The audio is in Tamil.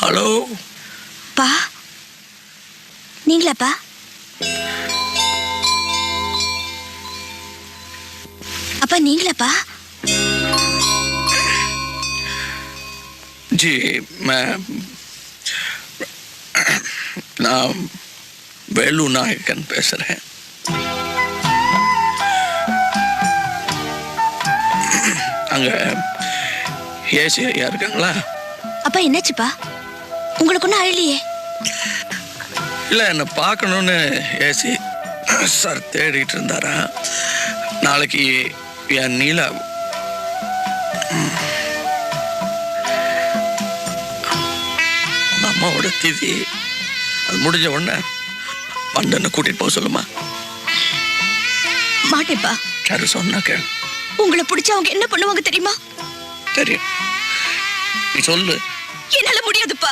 ஹலோ பா, நீங்களாப்பா? அப்பா நீங்களாப்பா? जी நான் வேலு நாயக்கன் பேசுறேன். அங்க ஏசி ஐயா இருக்காங்களா? அப்பா என்னாச்சுப்பா? உங்களுக்கு ஒன்றும் அழலையே? இல்லை, என்னை பார்க்கணுன்னு ஏசி சார் தேடிட்டு இருந்தாரா. நாளைக்கு என் நீலா அம்மாவோட திதி அது முடிஞ்ச உடனே வந்து கூட்டிட்டு போக சொல்லுமா. மாட்டேப்பா. சரி சொன்னா கேளு. உங்களை பிடிச்சா அவங்க என்ன பண்ணுவாங்க தெரியுமா? தெரியும், நீ சொல்லு. என்னால முடியாதுப்பா.